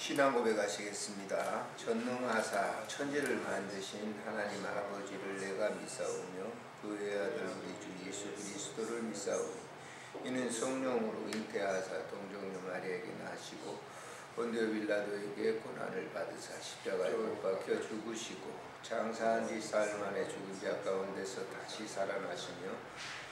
신앙 고백하시겠습니다. 전능하사 천지를 만드신 하나님 아버지를 내가 믿사오며 그의 아들 우리 주 예수 그리스도를 믿사오니 이는 성령으로 잉태하사 동정녀 마리아에게 나시고 본디오 빌라도에게 고난을 받으사 십자가에 못 박혀 죽으시고 장사한 지 사흘 만에 죽은 자 가운데서 다시 살아나시며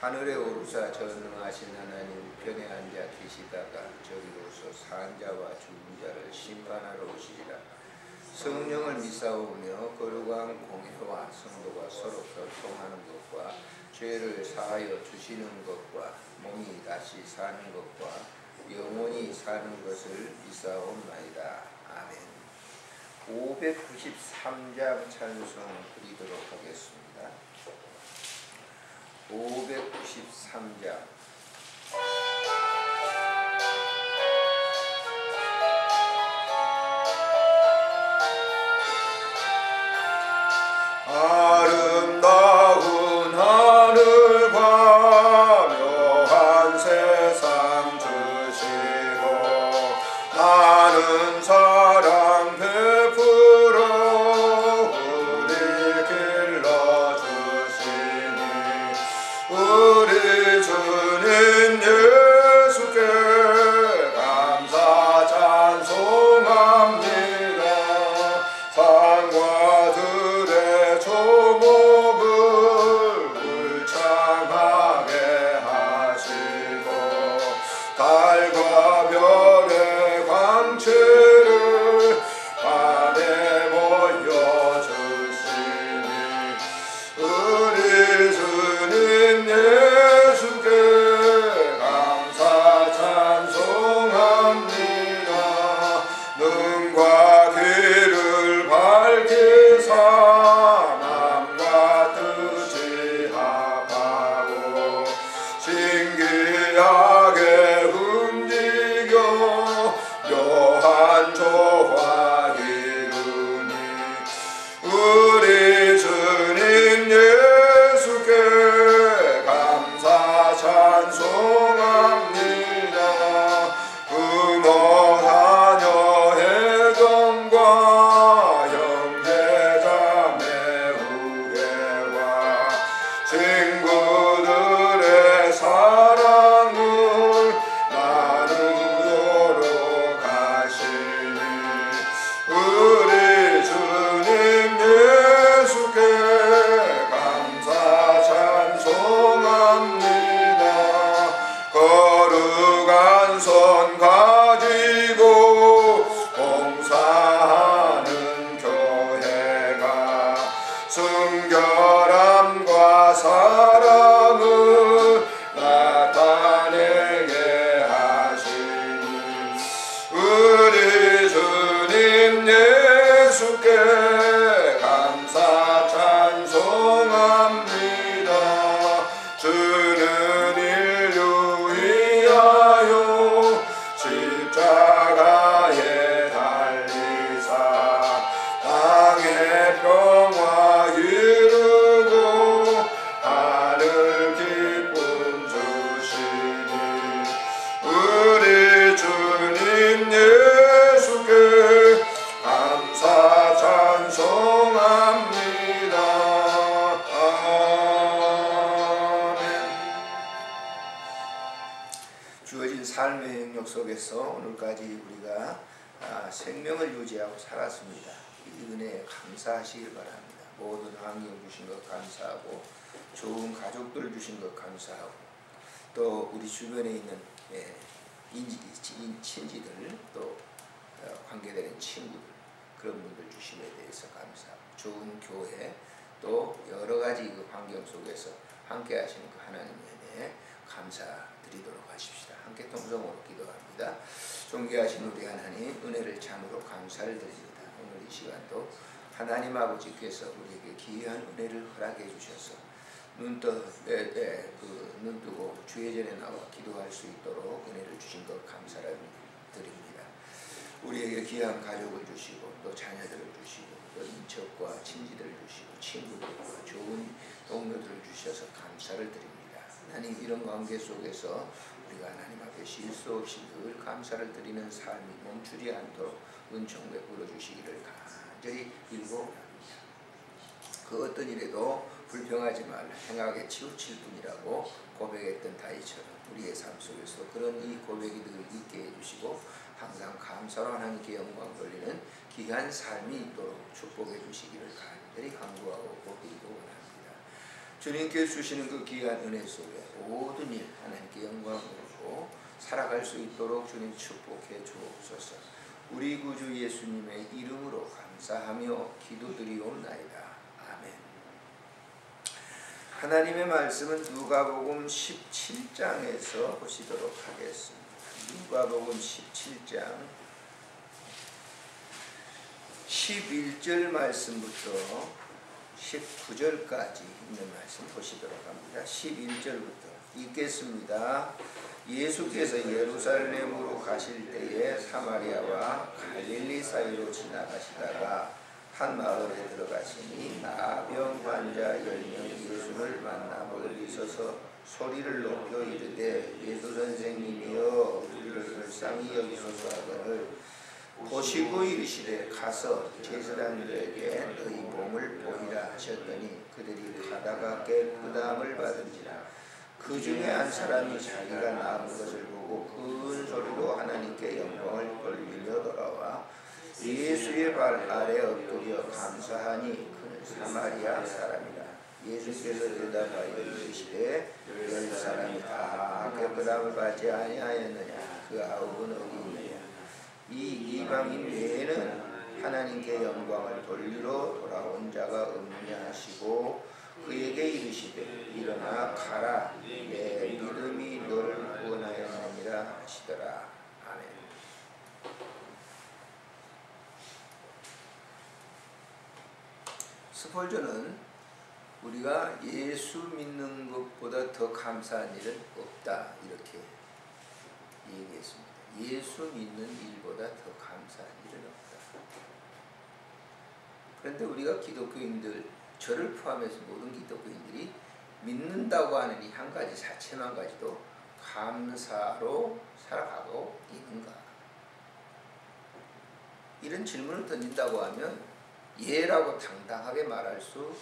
하늘에 오르사 전능하신 하나님 우편에 앉아 계시다가 저리로서 산 자와 죽은 자를 심판하러 오시리라. 성령을 믿사오며 거룩한 공회와 성도가 서로 교통하는 것과 죄를 사하여 주시는 것과 몸이 다시 사는 것과 영원히 사는 것을 믿사옵나이다. 아멘. 593장 찬송 드리도록 하겠습니다. 593장 아름다운 하늘과 묘한 세상 주시고 많은 사랑 베풀어 우리 길러주시니 우리 주님 예수께 감사 찬송합니다. 산과 들의 조목을 울창하게 하시고 달과 별의 광채를 밤에 보여주시니 우리 주님 예수께 감사 찬송합니다. 눈과 귀를 밝히사 마음과 뜻이 합하고 신기하게 움직여 묘한 조화 이루니 우리 주님 예수께 감사 찬송합니다. 부모 자녀 애정과 형제자매 후계와 친구들의 사랑을 나누도록 하시니 우리 주님 예수께 감사 찬송합니다. 거룩한 손 가지고 봉사하는 교회가 순결함과 사랑을 나타내게 하시니 우리 주님 예수께 감사 찬송합니다. 주는 인류 위하여 십자가에 달리사 땅의 평화 이루고 하늘 기쁨 주시니 우리 주님 예수께 감사 찬송합니다. 아멘. 주어진 삶의 영역 속에서 오늘까지 우리가 생명을 유지하고 살았습니다. 이 은혜에 감사하시길 바랍니다. 모든 환경 주신 것 감사하고 좋은 가족들 주신 것 감사하고 또 우리 주변에 있는 친지들 또 관계되는 친구들 그런 분들 주심에 대해서 감사하고 좋은 교회 또 여러 가지 그 환경 속에서 함께 하시는 그 하나님의 은혜에 감사드리도록 하십시다. 함께 통성으로 기도합니다. 존귀하신 우리 하나님 은혜를 참으로 감사를 드립니다. 오늘 이 시간도 하나님 아버지께서 우리에게 귀한 은혜를 허락해 주셔서 눈 뜨고 주의 전에 나와 기도할 수 있도록 은혜를 주신 것 감사를 드립니다. 우리에게 귀한 가족을 주시고 또 자녀들을 주시고 또 인척과 친지들을 주시고 친구들과 좋은 동료들을 주셔서 감사를 드립니다. 하나님 이런 관계 속에서 우리가 하나님 앞에 쉴 수 없이 늘 감사를 드리는 삶이 멈추지 않도록 은총 베풀어 주시기를 간절히 빌고 그 어떤 일에도 불평하지 말라 행하게 치우칠 뿐이라고 고백했던 다윗처럼 우리의 삶 속에서 그런 이 고백이 늘 있게 해주시고 항상 감사로 하나님께 영광 돌리는 귀한 삶이 있도록 축복해 주시기를 간절히 간구하고 고비도 원합니다. 주님께 주시는 그 귀한 은혜 속에 모든 일 하나님께 영광 돌리고 살아갈 수 있도록 주님 축복해 주옵소서. 우리 구주 예수님의 이름으로 감사하며 기도드리옵나이다. 아멘. 하나님의 말씀은 누가복음 17장에서 보시도록 하겠습니다. 누가복음 17장 11절 말씀부터 19절까지 있는 말씀 보시도록 합니다. 11절부터 읽겠습니다. 예수께서 예루살렘으로 가실 때에 사마리아와 갈릴리 사이로 지나가시다가 한 마을에 들어가시니 나병 환자 10명이 예수를 만나 멀리 서서 소리를 높여 이르되 예수 선생님이여 우리를 불쌍히 여기소서 하거늘 보시고 이르시되 가서 제사장들에게 너희 몸을 보이라 하셨더니 그들이 가다가 깨끗함을 받은지라. 그 중에 한 사람이 자기가 나은 것을 보고 큰 소리로 하나님께 영광을 돌리며 돌아와 예수의 발 아래 엎드려 감사하니 그는 사마리아 사람이라. 예수께서 대답하여 이르시되 열 사람이 다 깨끗함을 받지 아니하였느냐? 그 아홉은 어디 있느냐? 이 이방인 외에는 하나님께 영광을 돌리러 돌아온 자가 없느냐 하시고 그에게 이르시되 일어나 가라 내 믿음이 너를 구원하였느니라 하시더라. 아멘. 스폴전은 우리가 예수 믿는 것보다 더 감사한 일은 없다 이렇게 얘기했습니다. 예수 믿는 일보다 더 감사한 일은 없다. 그런데 우리가 기독교인들, 저를 포함해서 모든 기독교인들이 믿는다고 하는 이 한 가지 자체만 가지도 감사로 살아가고 있는가? 이런 질문을 던진다고 하면 예라고 당당하게 말할 수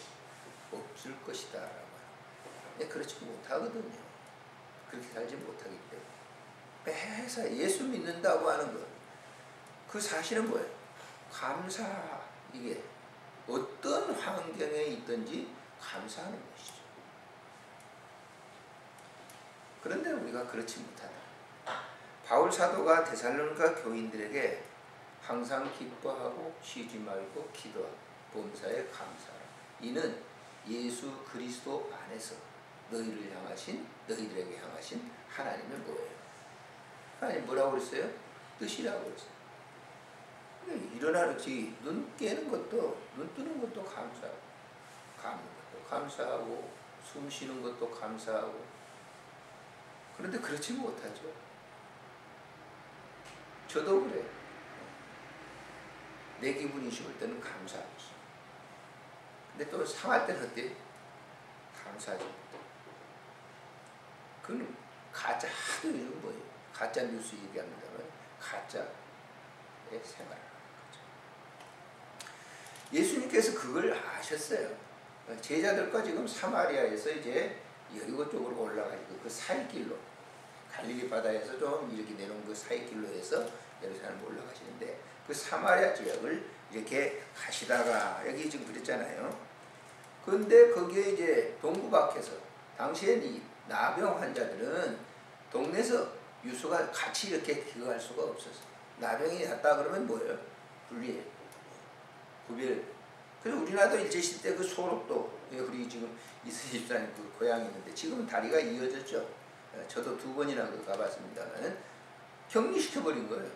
없을 것이다 라고 해요. 그렇지 못하거든요. 그렇게 살지 못하기 때문에 매사 예수 믿는다고 하는 것, 그 사실은 뭐예요? 감사. 이게 어떤 환경에 있든지 감사하는 것이죠. 그런데 우리가 그렇지 못하다. 바울 사도가 데살로니가 교인들에게 항상 기뻐하고 쉬지 말고 기도하고 범사에 감사하라. 이는 예수 그리스도 안에서 너희를 향하신, 너희들에게 향하신 하나님의 뭐예요? 하나님 뭐라고 그랬어요? 뜻이라고 그랬어요. 일어나는지 눈 깨는 것도, 눈 뜨는 것도 감사하고, 감는 것도 감사하고, 숨 쉬는 것도 감사하고. 그런데 그렇지 못하죠. 저도 그래요. 내 기분이 좋을 때는 감사하고 있어요. 근데 또 상할 때는 어때요? 감사하지 못해요. 그건 가짜, 하도 요즘 뭐예요? 가짜 뉴스 얘기합니다만 가짜의 생활을 하는 거죠. 예수님께서 그걸 아셨어요. 제자들과 지금 사마리아에서 이제 여리고 쪽으로 올라가지고 그 사이길로, 갈릴리 바다에서 좀 이렇게 내려온 그 사이길로 해서 예루살렘 올라가시는데 그 사마리아 지역을 이렇게 가시다가 여기 지금 그랬잖아요. 그런데 거기에 이제 동구 밖에서 당시엔 이 나병 환자들은 동네에서 유수가 같이 이렇게 기거할 수가 없었어요. 나병이 났다 그러면 뭐예요? 분리해. 구별. 그래서 우리나라도 일제시대 때 그 소록도, 우리 지금 이순신 집사님 그 고향이 있는데 지금은 다리가 이어졌죠. 저도 2번이나 그 가봤습니다만 격리시켜버린 거예요.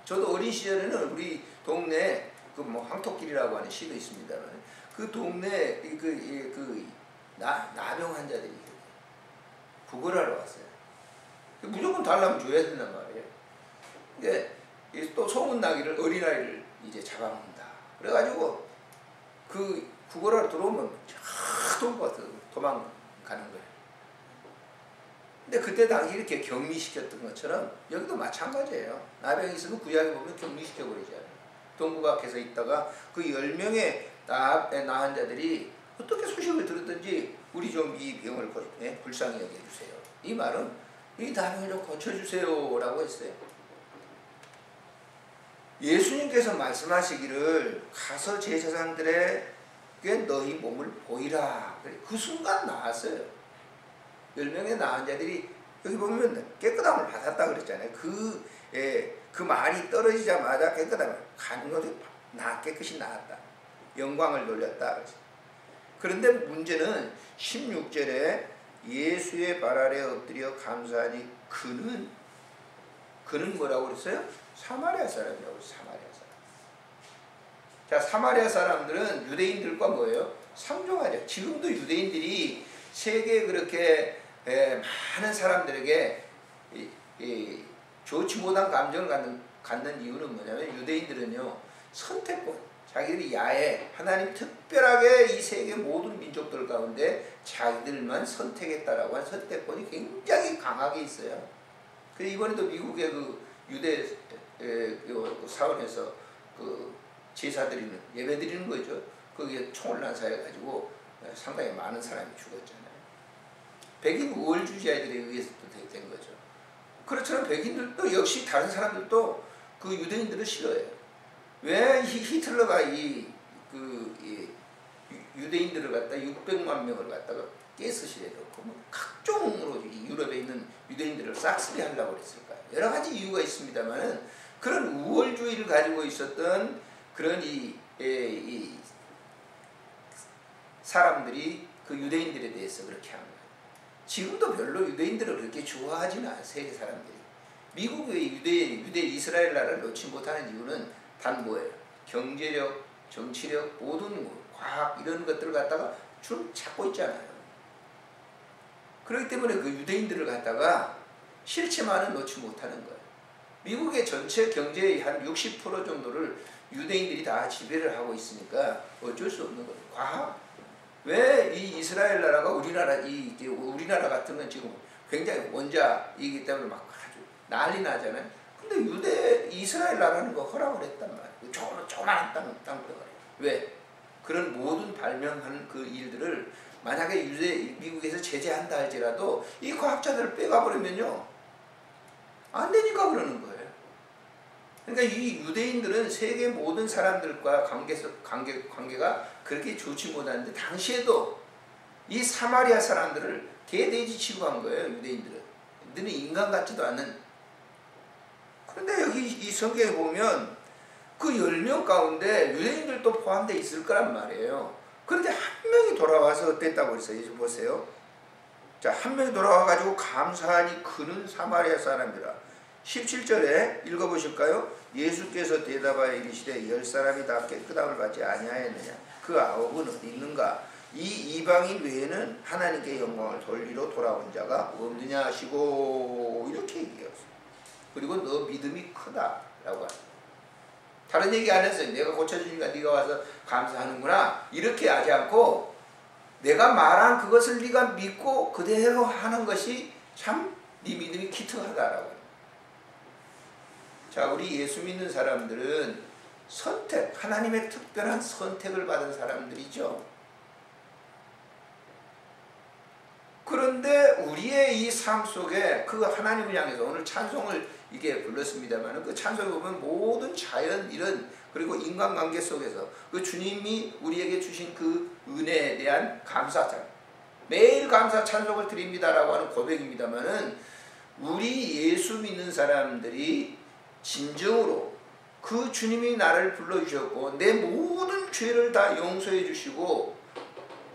저도 어린 시절에는 우리 동네 그 뭐 황토길이라고 하는 시도 있습니다만 그 동네 나병 환자들이 구걸하러 왔어요. 무조건 달라면 줘야 된단 말이에요. 근데 또 소문나기를 어린아이를 이제 잡아먹는다. 그래가지고 그 구걸하러 들어오면 하도 도망가는 거예요. 근데 그때 당시 이렇게 격리시켰던 것처럼 여기도 마찬가지예요. 나병이 있으면 구약에 보면 격리시켜버리잖아요. 동구 밖에서 있다가 그 10명의 나은 자들이 어떻게 소식을 들었든지 우리 좀 이 병을 불쌍히 여겨주세요. 이 말은 이 나병을 좀 고쳐주세요 라고 했어요. 예수님께서 말씀하시기를 가서 제사장들에게 너희 몸을 보이라. 그 순간 나았어요. 10명의 나은 자들이 여기 보면 깨끗함을 받았다 그랬잖아요. 그 말이 떨어지자마자 깨끗함을 간호를 깨끗이 나았다. 영광을 돌렸다. 그런데 문제는 16절에 예수의 발 아래 엎드려 감사하니 그는 뭐라고 그랬어요? 사마리아 사람이라고 했어요. 사마리아 사람. 자, 사마리아 사람들은 유대인들과 뭐예요? 상종하죠. 지금도 유대인들이 세계에 그렇게 많은 사람들에게 좋지 못한 감정을 갖는 이유는 뭐냐면 유대인들은요, 선택권, 자기들이 야해, 하나님 특별하게 이 세계 모든 민족들 가운데 자기들만 선택했다라고 한 선택권이 굉장히 강하게 있어요. 그래서 이번에도 미국의 그 유대 사원에서 그 제사 드리는, 예배 드리는 거죠. 거기에 총을 난사해가지고 상당히 많은 사람이 죽었잖아요. 백인 우월주의자들에 의해서 된 거죠. 그렇지만 백인들도 역시 다른 사람들도 그 유대인들을 싫어해요. 왜 히틀러가 유대인들을 갖다 600만 명을 갖다가 가스실에 넣고 각종으로 유럽에 있는 유대인들을 싹쓸이 하려고 그랬을까요? 여러 가지 이유가 있습니다만은 그런 우월주의를 가지고 있었던 그런 이 사람들이 그 유대인들에 대해서 그렇게 합니다. 지금도 별로 유대인들을 그렇게 좋아하지는 않아요. 세계 사람들이. 미국의 유대 이스라엘 나라를 놓지 못하는 이유는 단 뭐예요? 경제력, 정치력, 모든 과학 이런 것들을 갖다가 줄 찾고 있잖아요. 그렇기 때문에 그 유대인들을 갖다가 싫지만은 놓지 못하는 거예요. 미국의 전체 경제의 한 60% 정도를 유대인들이 다 지배를 하고 있으니까 어쩔 수 없는 거예요. 과학. 왜 이 이스라엘 나라가 우리나라 같은 건 지금 굉장히 원자이기 때문에 막 아주 난리 나잖아요. 근데 이스라엘 나라는 거 허락을 했단 말이에요. 조그만한 땅덩어리. 왜? 그런 모든 발명하는 그 일들을 만약에 미국에서 제재한다 할지라도 이 과학자들을 빼가버리면요, 안 되니까 그러는 거예요. 그러니까 이 유대인들은 세계 모든 사람들과 관계가 그렇게 좋지 못하는데 당시에도 이 사마리아 사람들을 개돼지 취급한 거예요. 유대인들은. 너는 인간 같지도 않은. 그런데 여기 이 성경에 보면 그 10명 가운데 유대인들도 포함되어 있을 거란 말이에요. 그런데 한 명이 돌아와서 어땠다고 했어요? 이제 보세요. 자, 한 명이 돌아와가지고 감사하니 그는 사마리아 사람이라. 17절에 읽어보실까요? 예수께서 대답하여 이르시되 10사람이 다 깨끗함을 받지 아니하였느냐? 그 9은 어디 있는가? 이 이방인 외에는 하나님께 영광을 돌리러 돌아온 자가 없느냐 하시고 이렇게 얘기했어요. 그리고 너 믿음이 크다라고 하죠. 다른 얘기 안 했어요. 내가 고쳐주니까 네가 와서 감사하는구나 이렇게 하지 않고 내가 말한 그것을 네가 믿고 그대로 하는 것이 참 네 믿음이 기특하다라고 해요. 자, 우리 예수 믿는 사람들은 하나님의 특별한 선택을 받은 사람들이죠. 그런데 우리의 이 삶 속에 그 하나님을 향해서 오늘 찬송을 이게 불렀습니다만 그 찬송에 보면 모든 자연 이런 그리고 인간관계 속에서 그 주님이 우리에게 주신 그 은혜에 대한 감사 매일 감사 찬송을 드립니다라고 하는 고백입니다만은 우리 예수 믿는 사람들이 진정으로 그 주님이 나를 불러주셨고 내 모든 죄를 다 용서해 주시고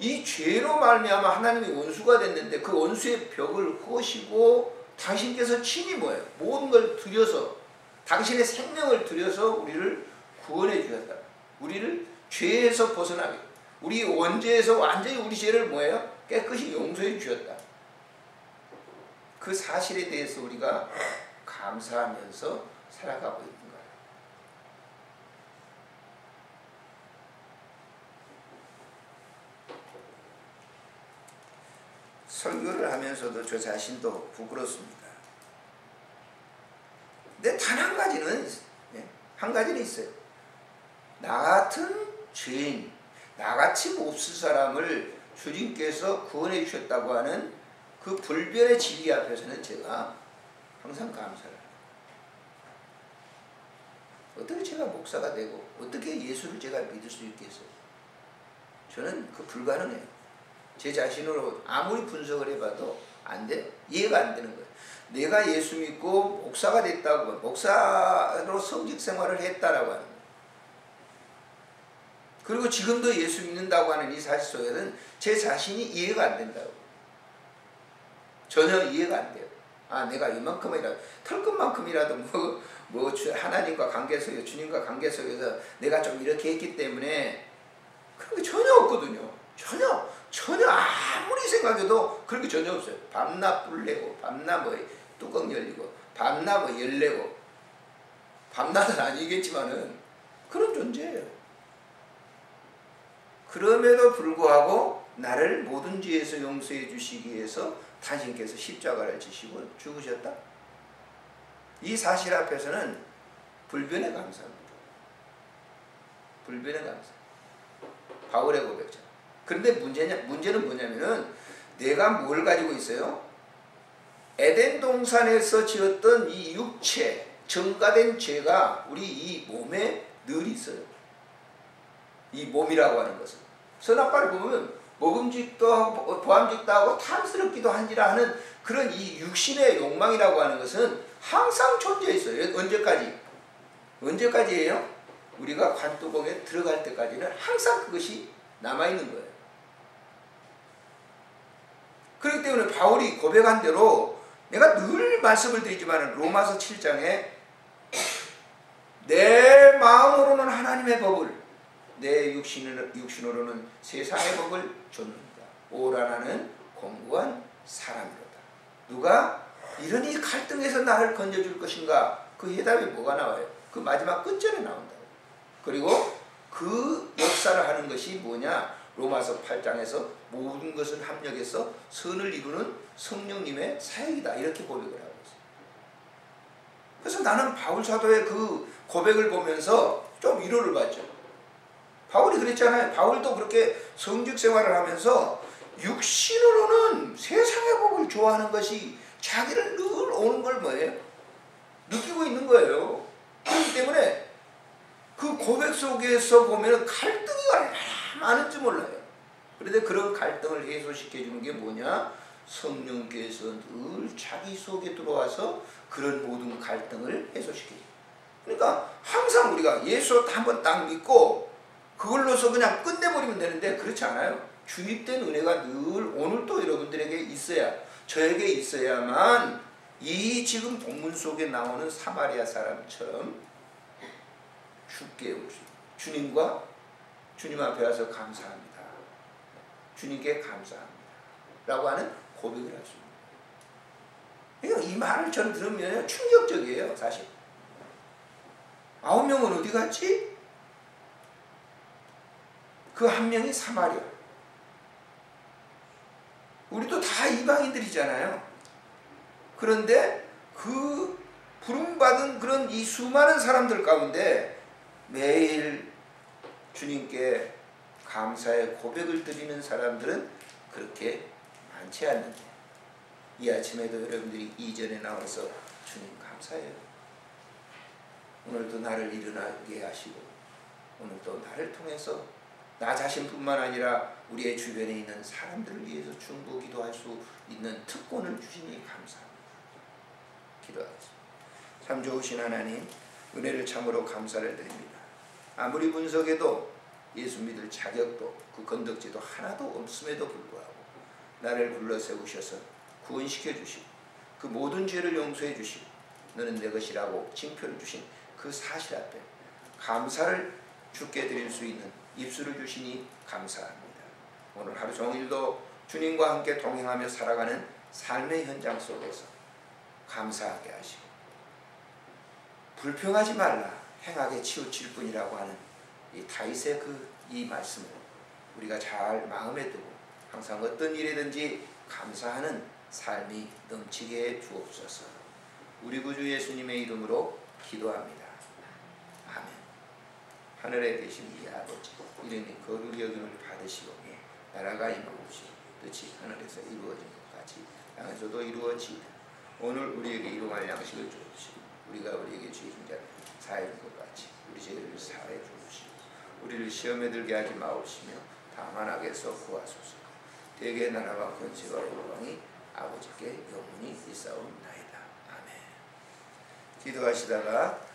이 죄로 말미암아 하나님이 원수가 됐는데 그 원수의 벽을 허시고 당신께서 친히 뭐예요? 모든 걸 들여서 당신의 생명을 들여서 우리를 구원해 주셨다. 우리를 죄에서 벗어나게 우리 원죄에서 완전히 우리 죄를 뭐예요? 깨끗이 용서해 주셨다. 그 사실에 대해서 우리가 감사하면서 살아가고 있는 거예요. 설교를 하면서도 저 자신도 부끄럽습니다. 근데 단 한 가지는 있어요. 나 같은 죄인, 나같이 몹쓸 사람을 주님께서 구원해 주셨다고 하는 그 불변의 진리 앞에서는 제가 항상 감사를 합니다. 어떻게 제가 목사가 되고 어떻게 예수를 제가 믿을 수 있겠어요? 저는 그 불가능해요. 제 자신으로 아무리 분석을 해봐도 안 돼요. 이해가 안 되는 거예요. 내가 예수 믿고 목사가 됐다고, 목사로 성직 생활을 했다라고 하는 거예요. 그리고 지금도 예수 믿는다고 하는 이 사실 속에는 제 자신이 이해가 안 된다고. 전혀 이해가 안 돼요. 아, 내가 이만큼이라도, 털끝만큼이라도 하나님과 관계 속에, 주님과 관계 속에서 내가 좀 이렇게 했기 때문에 그런 게 전혀 없거든요. 전혀 아무리 생각해도 그런 게 전혀 없어요. 밤낮 불내고, 밤낮 뚜껑 열리고, 밤낮 열내고, 밤낮은 아니겠지만은 그런 존재예요. 그럼에도 불구하고 나를 모든 죄에서 용서해 주시기 위해서 당신께서 십자가를 지시고 죽으셨다. 이 사실 앞에서는 불변에 감사합니다. 불변에 감사. 바울의 고백처럼. 그런데 문제는 뭐냐면은 내가 뭘 가지고 있어요? 에덴 동산에서 지었던 이 육체, 정가된 죄가 우리 이 몸에 늘 있어요. 이 몸이라고 하는 것은. 선악과를 보면 먹음직도 하고 보암직도 하고 탐스럽기도 한지라 하는 그런 이 육신의 욕망이라고 하는 것은 항상 존재해 있어요. 언제까지? 언제까지예요? 우리가 관뚜껑에 들어갈 때까지는 항상 그것이 남아있는 거예요. 그렇기 때문에 바울이 고백한 대로 내가 늘 말씀을 드리지만 로마서 7장에 내 마음으로는 하나님의 법을 내 육신으로는 세상의 법을 좇는다. 오라나는 공고한 사람이로다. 누가 이러니 갈등에서 나를 건져줄 것인가? 그 해답이 뭐가 나와요? 그 마지막 끝절에 나온다고. 그리고 그 역사를 하는 것이 뭐냐? 로마서 8장에서 모든 것은 합력해서 선을 이루는 성령님의 사역이다. 이렇게 고백을 하고 있어요. 그래서 나는 바울 사도의 그 고백을 보면서 좀 위로를 받죠. 바울이 그랬잖아요. 바울도 그렇게 성직 생활을 하면서 육신으로는 세상의 법을 좋아하는 것이 자기를 늘 오는 걸 뭐예요? 느끼고 있는 거예요. 그렇기 때문에 그 고백 속에서 보면 갈등이 얼마나 많은지 몰라요. 그런데 그런 갈등을 해소시켜주는 게 뭐냐? 성령께서 늘 자기 속에 들어와서 그런 모든 갈등을 해소시켜줘요. 그러니까 항상 우리가 예수 한번 딱 믿고 그걸로서 그냥 끝내버리면 되는데 그렇지 않아요. 주입된 은혜가 늘 오늘도 여러분들에게 있어야, 저에게 있어야만 이 지금 본문 속에 나오는 사마리아 사람처럼 죽게 올 수 있어요. 주님과 주님 앞에 와서 감사합니다. 주님께 감사합니다. 라고 하는 고백을 할 수 있습니다. 이 말을 저는 들으면 충격적이에요. 사실 9명은 어디 갔지? 그 한 명이 사마리아. 우리도 다 이방인들이잖아요. 그런데 그 부름받은 그런 이 수많은 사람들 가운데 매일 주님께 감사의 고백을 드리는 사람들은 그렇게 많지 않는데 이 아침에도 여러분들이 이전에 나와서 주님 감사해요. 오늘도 나를 일어나게 하시고 오늘도 나를 통해서 나 자신뿐만 아니라 우리의 주변에 있는 사람들을 위해서 중보 기도할 수 있는 특권을 주시니 감사합니다. 기도하겠습니다. 참 좋으신 하나님, 은혜를 참으로 감사를 드립니다. 아무리 분석해도 예수 믿을 자격도 그 건덕지도 하나도 없음에도 불구하고 나를 불러 세우셔서 구원시켜 주시고 그 모든 죄를 용서해 주시고 너는 내 것이라고 징표를 주신 그 사실 앞에 감사를 주께 드릴 수 있는 입술을 주시니 감사합니다. 오늘 하루 종일도 주님과 함께 동행하며 살아가는 삶의 현장 속에서 감사하게 하시고 불평하지 말라 행하게 치우칠 뿐이라고 하는 이 다윗의 이 말씀을 우리가 잘 마음에 두고 항상 어떤 일이든지 감사하는 삶이 넘치게 해 주옵소서. 우리 구주 예수님의 이름으로 기도합니다. 아멘. 하늘에 계신 우리 아버지 이름이 거룩히 여김을 받으시고 나라가 임하옵시고 뜻이 하늘에서 이루어진 것 같이 땅에서도 이루어지이다. 오늘 우리에게 일용할 양식을 주옵시고 우리가 우리에게 죄진 자를 사해 준 것 같이 우리 죄를 사해 주옵시고 우리를 시험에 들게 하지 마옵시며 다만 악에서 구하소서. 대개 나라와 권세와 영광이 아버지께 영원히 있사옵나이다. 아멘. 기도하시다가